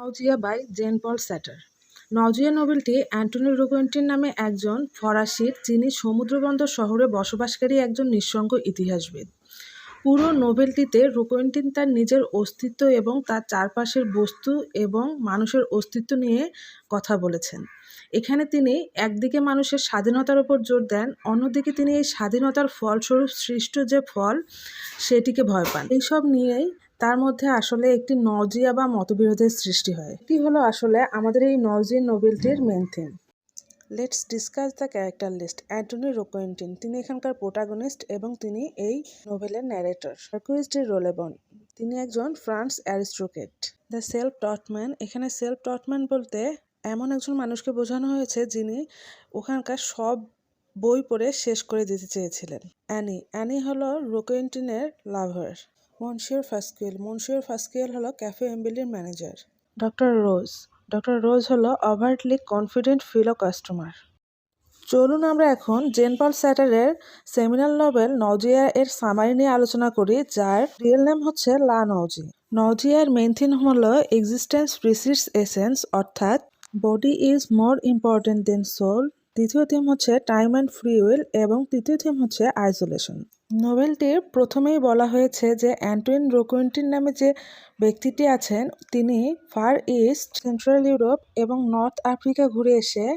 নাউজিয়া by Jean Paul Sartre. Nausea নোবেলটি Antoine Roquentin নামে একজন ফরাসির, যিনি সমুদ্রবন্দর শহরে বসবাসকারী একজন নিঃসঙ্গ ইতিহাসবিদ। পুরো নোবেলটিতে রোকোয়েন্টিন তার নিজের অস্তিত্ব এবং তার চারপাশের বস্তু এবং মানুষের অস্তিত্ব নিয়ে কথা বলেছেন। এখানে তিনি একদিকে মানুষের স্বাধীনতার উপর জোর দেন, অন্যদিকে তিনি এই স্বাধীনতার ফলস্বরূপ সৃষ্ট যে ফল সেটিকে ভয় পান। এইসব নিয়েই তার মধ্যে আসলে একটি নজিয়া বা মতবিরোধের সৃষ্টি হয়। এটি হলো আসলে আমাদের এই নজিয়া নোবেলটির main theme. Let's discuss the character list. Antoine Roquentin, তিনি এখানকার প্রোটাগনিস্ট এবং তিনি এই নোভেলের ন্যারেটর। মার্কুইজ ডি রোলেবন, তিনি একজন France aristocrat. The self taught man, এখানে সেলফ টট ম্যান বলতে এমন একজন মানুষকে বোঝানো হয়েছে যিনি ওখানকার সব বই পড়ে শেষ করে দিতে চেয়েছিলেন। অ্যানি হলো রোকোয়েন্টিনের লাভার। মনসিওর ফাস্কুয়েল হলো ক্যাফে এম্বেলির ম্যানেজার। ডক্টর রোজ হলো ওভারটলি কনফিডেন্ট ফিলো কাস্টমার। চলুন আমরা এখন জেন পল স্যাটারের সেমিনাল নভেল নজিয়া এর সামারি নিয়ে আলোচনা করি, যার রিয়েল নেম হচ্ছে লা নজি। নজিয়ার মেইন থিম হলো এক্সিস্টেন্স প্রিসিডস এসেন্স, অর্থাৎ body is more important than soul. দ্বিতীয় থিম হচ্ছে টাইম অ্যান্ড ফ্রি উইল এবং তৃতীয় থিম হচ্ছে আইসোলেশন। নোভেলটির প্রথমেই বলা হয়েছে যে অ্যান্টনি রোকোয়েন্টিন নামে যে ব্যক্তিটি আছেন তিনি ফার ইস্ট, সেন্ট্রাল ইউরোপ এবং নর্থ আফ্রিকা ঘুরে এসে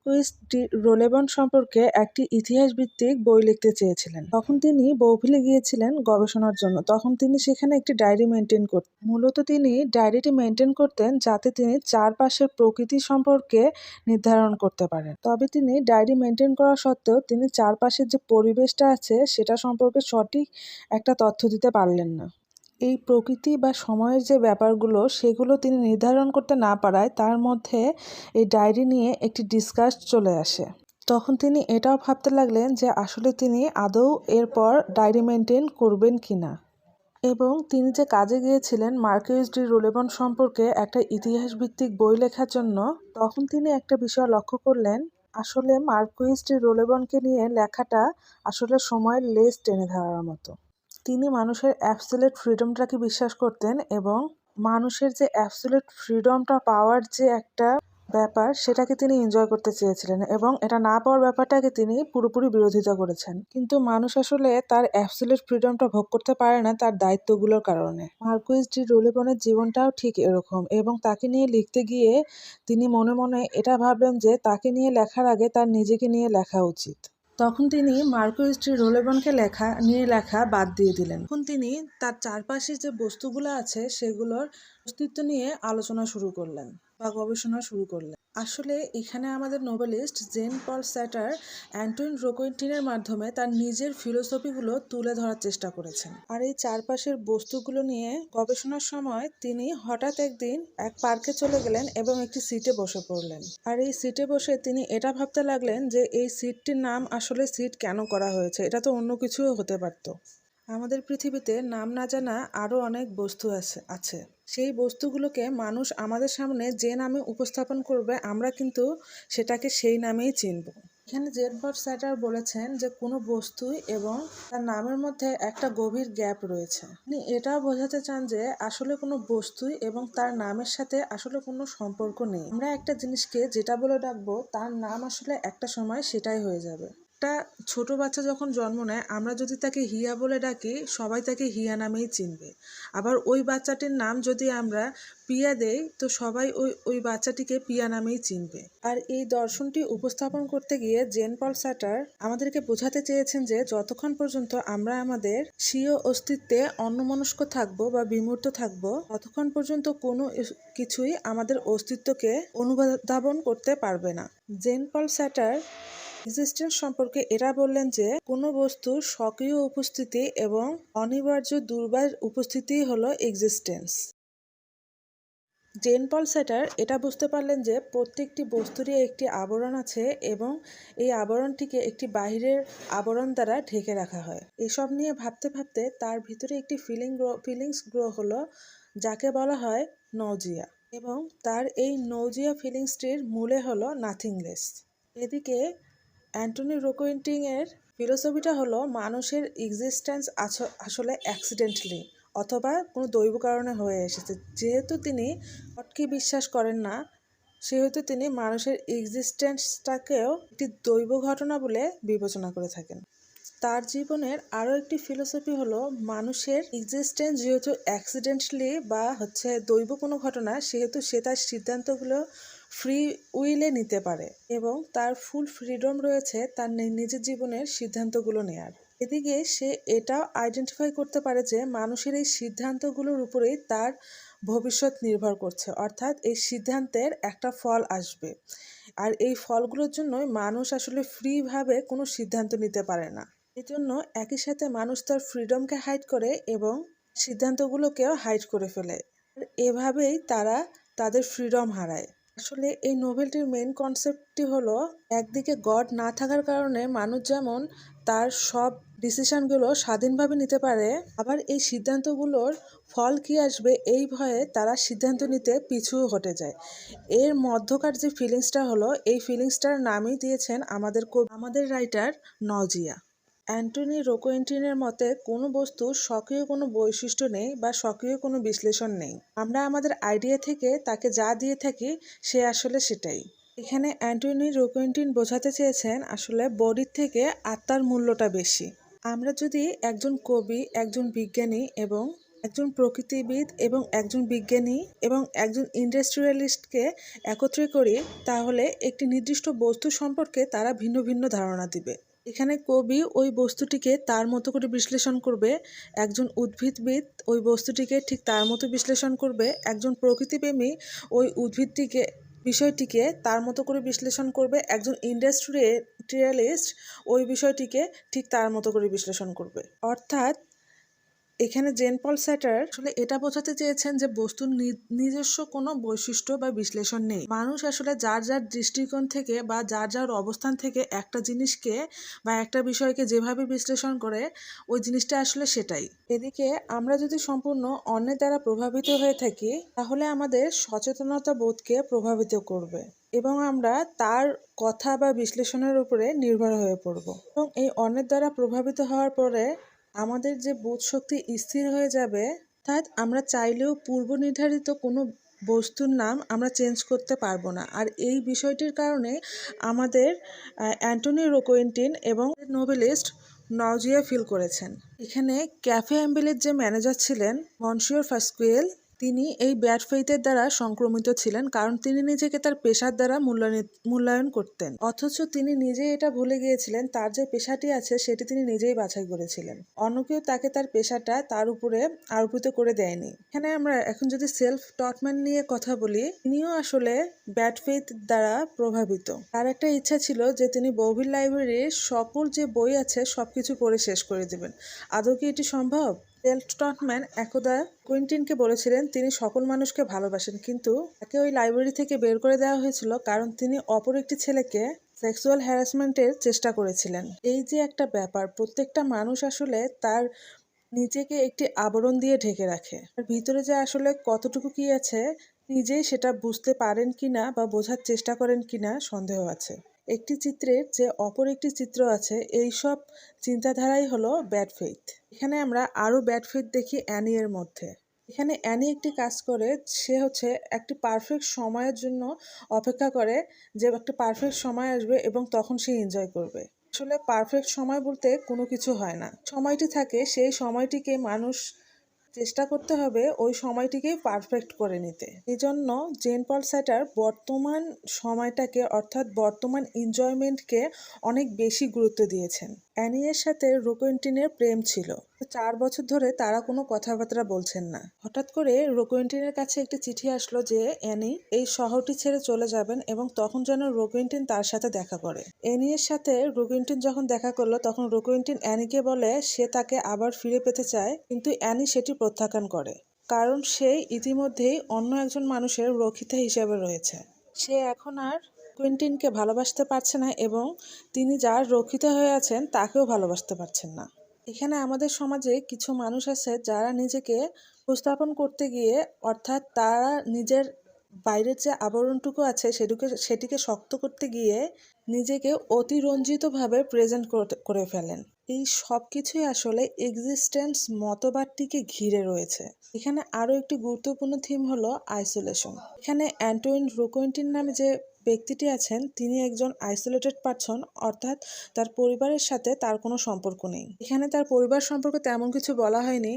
মার্কুইজ ডি রোলেবন সম্পর্কে একটি ইতিহাস ভিত্তিক বই লিখতে চেয়েছিলেন। তখন তিনি বউভিলে গিয়েছিলেন গবেষণার জন্য। তখন তিনি সেখানে একটি ডায়েরি মেনটেন করতেন। মূলত তিনি ডায়েরিটি মেনটেন করতেন যাতে তিনি চারপাশের প্রকৃতি সম্পর্কে নির্ধারণ করতে পারেন। তবে তিনি ডায়েরি মেনটেন করা সত্ত্বেও তিনি চারপাশের যে পরিবেশটা আছে সেটা সম্পর্কে সঠিক একটা তথ্য দিতে পারলেন না। এই প্রকৃতি বা সময়ের যে ব্যাপারগুলো সেগুলো তিনি নির্ধারণ করতে না পারায় তার মধ্যে এই ডায়েরি নিয়ে একটি ডিসকাস চলে আসে। তখন তিনি এটাও ভাবতে লাগলেন যে আসলে তিনি আদৌ এরপর ডায়েরি মেনটেন করবেন কিনা। এবং তিনি যে কাজে গিয়েছিলেন মার্কুইজ ডি রোলেবন সম্পর্কে একটা ইতিহাস ভিত্তিক বই লেখার জন্য, তখন তিনি একটা বিষয় লক্ষ্য করলেন, আসলে মার্কুইজ ডি রোলেবনকে নিয়ে লেখাটা আসলে সময়ের লেজ টেনে ধরার মতো। তিনি মানুষের অ্যাবসলিউট ফ্রিডমটাকে বিশ্বাস করতেন এবং মানুষের যে অ্যাবসলিউট ফ্রিডমটা পাওয়ার যে একটা ব্যাপার সেটাকে তিনি এনজয় করতে চেয়েছিলেন এবং এটা না পাওয়ার ব্যাপারটাকে তিনি পুরোপুরি বিরোধিতা করেছেন। কিন্তু মানুষ আসলে তার অ্যাবসলিউট ফ্রিডমটা ভোগ করতে পারে না তার দায়িত্বগুলোর কারণে। মার্কুইজ ডি রোলেবনের জীবনটাও ঠিক এরকম এবং তাকে নিয়ে লিখতে গিয়ে তিনি মনে মনে এটা ভাবলেন যে তাকে নিয়ে লেখার আগে তার নিজেকে নিয়ে লেখা উচিত। তখন তিনি মার্কুইজ ডি রোলেবনকে লেখা বাদ দিয়ে দিলেন। তখন তিনি তার চারপাশে যে বস্তুগুলো আছে সেগুলোর অস্তিত্ব নিয়ে আলোচনা শুরু করলেন বা গবেষণা শুরু করলেন। আসলে এখানে আমাদের নোবেলিস্ট জেন পল স্যাটার অ্যান্টনি রোকোয়েন্টিনের মাধ্যমে তার নিজের ফিলোসফিগুলো তুলে ধরার চেষ্টা করেছেন। আর এই চারপাশের বস্তুগুলো নিয়ে গবেষণার সময় তিনি হঠাৎ একদিন এক পার্কে চলে গেলেন এবং একটি সিটে বসে পড়লেন। আর এই সিটে বসে তিনি এটা ভাবতে লাগলেন যে এই সিটটির নাম আসলে সিট কেন করা হয়েছে, এটা তো অন্য কিছুও হতে পারত। আমাদের পৃথিবীতে নাম না জানা আরও অনেক বস্তু আছে। সেই বস্তুগুলোকে মানুষ আমাদের সামনে যে নামে উপস্থাপন করবে আমরা কিন্তু সেটাকে সেই নামেই চিনব। এখানে জেন পল স্যাটার বলেছেন যে কোনো বস্তুই এবং তার নামের মধ্যে একটা গভীর গ্যাপ রয়েছে। তিনি এটাও বোঝাতে চান যে আসলে কোনো বস্তুই এবং তার নামের সাথে আসলে কোনো সম্পর্ক নেই। আমরা একটা জিনিসকে যেটা বলে ডাকবো তার নাম আসলে একটা সময় সেটাই হয়ে যাবে। একটা ছোট বাচ্চা যখন জন্ম নেয় আমরা যদি তাকে হিয়া বলে ডাকি সবাই তাকে হিয়া নামেই চিনবে। আবার ওই বাচ্চাটির নাম যদি আমরা পিয়া দেই তো সবাই ওই বাচ্চাটিকে পিয়া নামেই চিনবে। আর এই দর্শনটি উপস্থাপন করতে গিয়ে জেন পল স্যাটার আমাদেরকে বোঝাতে চেয়েছেন যে যতক্ষণ পর্যন্ত আমরা আমাদের স্বীয় অস্তিত্বে অন্যমনস্ক থাকবো বা বিমূর্ত থাকবো ততক্ষণ পর্যন্ত কোনো কিছুই আমাদের অস্তিত্বকে অনুধাবন করতে পারবে না। জেন পল স্যাটার এক্সিস্টেন্স সম্পর্কে এরা বললেন যে কোনো বস্তুর স্বকীয় উপস্থিতি এবং অনিবার্য দুর্বার উপস্থিতি হলো এক্সিস্টেন্স। জেন পল স্যাটার এটা বুঝতে পারলেন যে প্রত্যেকটি বস্তুরই একটি আবরণ আছে এবং এই আবরণটিকে একটি বাহিরের আবরণ দ্বারা ঢেকে রাখা হয়। এসব নিয়ে ভাবতে ভাবতে তার ভিতরে একটি ফিলিংস গ্রো হলো যাকে বলা হয় নজিয়া এবং তার এই নজিয়া ফিলিংসটির মূলে হলো নাথিংলেস। এদিকে অ্যান্টনি রোকোয়েন্টিনের ফিলোসফিটা হলো মানুষের এক্সিস্টেন্স আসলে অ্যাক্সিডেন্টালি, অথবা কোনো দৈব কারণে হয়ে এসেছে। যেহেতু তিনি গডকে বিশ্বাস করেন না, সেহেতু তিনি মানুষের এক্সিস্টেন্সটাকেও একটি দৈব ঘটনা বলে বিবেচনা করে থাকেন। তার জীবনের আরও একটি ফিলোসফি হলো মানুষের এক্সিস্টেন্স যেহেতু অ্যাক্সিডেন্টালি বা দৈব কোনো ঘটনা, সেহেতু সে তার সিদ্ধান্তগুলো ফ্রি উইলে নিতে পারে এবং তার ফুল ফ্রিডম রয়েছে তার নিজের জীবনের সিদ্ধান্তগুলো নেয়ার। এদিকে সে এটাও আইডেন্টিফাই করতে পারে যে মানুষের এই সিদ্ধান্তগুলোর উপরেই তার ভবিষ্যৎ নির্ভর করছে, অর্থাৎ এই সিদ্ধান্তের একটা ফল আসবে, আর এই ফলগুলোর জন্যই মানুষ আসলে ফ্রিভাবে কোনো সিদ্ধান্ত নিতে পারে না। এজন্য একই সাথে মানুষ তার ফ্রিডমকে হাইড করে এবং সিদ্ধান্তগুলোকেও হাইড করে ফেলে। এভাবেই তারা তাদের ফ্রিডম হারায়। আসলে এই নোভেলটির মেইন কনসেপ্টটি হলো, একদিকে গড না থাকার কারণে মানুষ যেমন তার সব ডিসিশনগুলো স্বাধীনভাবে নিতে পারে, আবার এই সিদ্ধান্তগুলোর ফল কী আসবে এই ভয়ে তারা সিদ্ধান্ত নিতে পিছু হটে যায়। এর মধ্যকার যে ফিলিংসটা হলো, এই ফিলিংসটার নামই দিয়েছেন আমাদের রাইটার নজিয়া। অ্যান্টনি রোকোয়েন্টিনের মতে কোনো বস্তুর স্বকীয় কোনো বৈশিষ্ট্য নেই বা স্বকীয় কোনো বিশ্লেষণ নেই। আমরা আমাদের আইডিয়া থেকে তাকে যা দিয়ে থাকি সে আসলে সেটাই। এখানে অ্যান্টনি রোকোয়েন্টিন বোঝাতে চেয়েছেন আসলে বডির থেকে আত্মার মূল্যটা বেশি। আমরা যদি একজন কবি, একজন বিজ্ঞানী এবং একজন প্রকৃতিবিদ এবং একজন বিজ্ঞানী এবং একজন ইন্ডাস্ট্রিয়ালিস্টকে একত্রে করি, তাহলে একটি নির্দিষ্ট বস্তু সম্পর্কে তারা ভিন্ন ভিন্ন ধারণা দিবে। এখানে কবি ওই বস্তুটিকে তার মতো করে বিশ্লেষণ করবে, একজন উদ্ভিদবিদ ওই বস্তুটিকে ঠিক তার মতো বিশ্লেষণ করবে, একজন প্রকৃতিপ্রেমী ওই বিষয়টিকে তার মতো করে বিশ্লেষণ করবে, একজন ইন্ডাস্ট্রিয়ালিস্ট ওই বিষয়টিকে ঠিক তার মতো করে বিশ্লেষণ করবে। অর্থাৎ এখানে পল স্যাটার আসলে এটা বোঝাতে চেয়েছেন যে বস্তুর নিজস্ব কোনো বৈশিষ্ট্য বা বিশ্লেষণ নেই। মানুষ আসলে যার যার দৃষ্টিকোণ থেকে বা যার যার অবস্থান থেকে একটা জিনিসকে বা একটা বিষয়কে যেভাবে বিশ্লেষণ করে, ওই জিনিসটা আসলে সেটাই। এদিকে আমরা যদি সম্পূর্ণ অন্যের দ্বারা প্রভাবিত হয়ে থাকি, তাহলে আমাদের সচেতনতা বোধকে প্রভাবিত করবে এবং আমরা তার কথা বা বিশ্লেষণের উপরে নির্ভর হয়ে পড়ব। এবং এই অন্যের দ্বারা প্রভাবিত হওয়ার পরে আমাদের যে বোধ শক্তি স্থির হয়ে যাবে, অর্থাৎ আমরা চাইলেও পূর্ব নির্ধারিত কোনো বস্তুর নাম আমরা চেঞ্জ করতে পারবো না। আর এই বিষয়টির কারণে আমাদের অ্যান্টনি রোকোয়েন্টিন এবং নোবেলিস্ট নজিয়া ফিল করেছেন। এখানে ক্যাফে অ্যাম্বেলের যে ম্যানেজার ছিলেন মনসিওর ফাস্কুয়েল, তিনি এই ব্যাড ফেইথের দ্বারা সংক্রমিত ছিলেন, কারণ তিনি নিজেকে তার পেশার দ্বারা মূল্যায়ন করতেন, অথচ তিনি নিজেই এটা ভুলে গিয়েছিলেন তার যে পেশাটি আছে সেটি তিনি নিজেই বাছাই করেছিলেন। অন্য কেউ তাকে তার পেশাটা তার উপরে আরোপিত করে দেয়নি। এখানে আমরা এখন যদি সেলফ টটম্যান নিয়ে কথা বলি, তিনিও আসলে ব্যাড ফেইথ দ্বারা প্রভাবিত। তার একটা ইচ্ছা ছিল যে তিনি বউভিল লাইব্রেরির সকল যে বই আছে সবকিছু পড়ে শেষ করে দেবেন। আদৌ কি এটি সম্ভব? সেলফ টটম্যান একদা কুইন্টিনকে বলেছিলেন তিনি সকল মানুষকে ভালোবাসেন, কিন্তু তাকে ওই লাইব্রেরি থেকে বের করে দেওয়া হয়েছিল কারণ তিনি অপর একটি ছেলেকে সেক্সুয়াল হ্যারাসমেন্টের চেষ্টা করেছিলেন। এই যে একটা ব্যাপার, প্রত্যেকটা মানুষ আসলে তার নিজেকে একটি আবরণ দিয়ে ঢেকে রাখে, আর ভিতরে যে আসলে কতটুকু কি আছে নিজেই সেটা বুঝতে পারেন কিনা বা বোঝার চেষ্টা করেন কিনা সন্দেহ আছে। একটি চিত্রের যে অপর একটি চিত্র আছে, এই সব চিন্তাধারাই হলো ব্যাড ফেইথ। এখানে আমরা আরও ব্যাড ফেইথ দেখি অ্যানি এর মধ্যে। এখানে অ্যানি একটি কাজ করে, সে একটি পারফেক্ট সময়ের জন্য অপেক্ষা করে যে একটা পারফেক্ট সময় আসবে এবং তখন সে এনজয় করবে। আসলে পারফেক্ট সময় বলতে কোনো কিছু হয় না, সময়টি থাকে, সেই সময়টিকে মানুষ চেষ্টা করতে হবে ওই সময়টিকেই পারফেক্ট করে নিতে। এই জন্য পল স্যাটার বর্তমান সময়টাকে, অর্থাৎ বর্তমান এনজয়মেন্টকে অনেক বেশি গুরুত্ব দিয়েছেন। অ্যানি এর সাথে রোকোয়েন্টিনের প্রেম ছিল, 4 বছর ধরে তারা কোনো কথাবার্তা বলছেন না। হঠাৎ করে রোকোয়েন্টিনের কাছে একটি চিঠি আসলো যে অ্যানি এই শহরটি ছেড়ে চলে যাবেন এবং তখন যেন রোকোয়েন্টিন তার সাথে দেখা করে। অ্যানি এর সাথে রোকোয়েন্টিন যখন দেখা করলো, তখন রোকোয়েন্টিন অ্যানিকে বলে সে তাকে আবার ফিরে পেতে চায়, কিন্তু অ্যানি সেটি প্রত্যাখ্যান করে, কারণ সে ইতিমধ্যেই অন্য একজন মানুষের রক্ষিতা হিসেবে রয়েছে। সে এখন আর কুইন্টিনকে ভালোবাসতে পারছে না এবং তিনি যার রক্ষিতা হয়ে আছেন তাকেও ভালোবাসতে পারছেন না। এখানে আমাদের সমাজে কিছু মানুষ আছে যারা নিজেকে উপস্থাপন করতে গিয়ে, অর্থাৎ তারা নিজের বাইরের যে আবরণটুকু আছে সেটিকে শক্ত করতে গিয়ে নিজেকে অতিরঞ্জিতভাবে প্রেজেন্ট করে ফেলেন। এই সব কিছুই আসলে এক্সিস্টেন্স মতবাদটিকে ঘিরে রয়েছে। এখানে আরও একটি গুরুত্বপূর্ণ থিম হলো আইসোলেশন। এখানে অ্যান্টোইন রোকোয়েন্টিন নামে যে ব্যক্তিটি আছেন তিনি একজন আইসোলেটেড পারসন, অর্থাৎ তার পরিবারের সাথে তার কোনো সম্পর্ক নেই। এখানে তার পরিবার সম্পর্কে তেমন কিছু বলা হয়নি।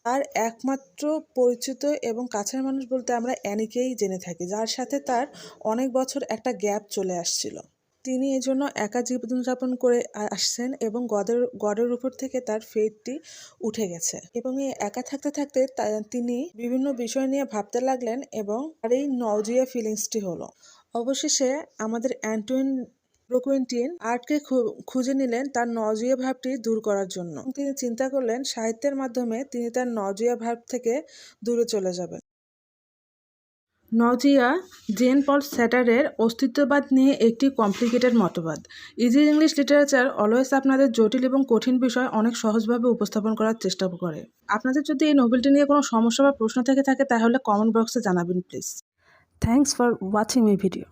তার একমাত্র পরিচিত এবং কাছের মানুষ বলতে আমরা অ্যানিকেই জেনে থাকি, যার সাথে তার অনেক বছর একটা গ্যাপ চলে আসছিল। তিনি এজন্য একা জীবনযাপন করে আসছেন এবং গডের উপর থেকে তার ফেথটি উঠে গেছে এবং এই একা থাকতে থাকতে তিনি বিভিন্ন বিষয় নিয়ে ভাবতে লাগলেন এবং তার এই নজিয়া ফিলিংসটি হলো। অবশেষে আমাদের অ্যান্টোইন রোকোয়েন্টিন আর্টকে খুঁজে নিলেন তার নজিয়া ভাবটি দূর করার জন্য। তিনি চিন্তা করলেন সাহিত্যের মাধ্যমে তিনি তার নজিয়া ভাব থেকে দূরে চলে যাবেন। নজিয়া জেন পল স্যাটারের অস্তিত্ববাদ নিয়ে একটি কমপ্লিকেটেড মতবাদ। ইজি ইংলিশ লিটারেচার অলওয়েজ আপনাদের জটিল এবং কঠিন বিষয় অনেক সহজভাবে উপস্থাপন করার চেষ্টা করে। আপনাদের যদি এই নোবেলটি নিয়ে কোনো সমস্যা বা প্রশ্ন থেকে থাকে তাহলে কমেন্ট বক্সে জানাবেন please. Thanks for watching my video.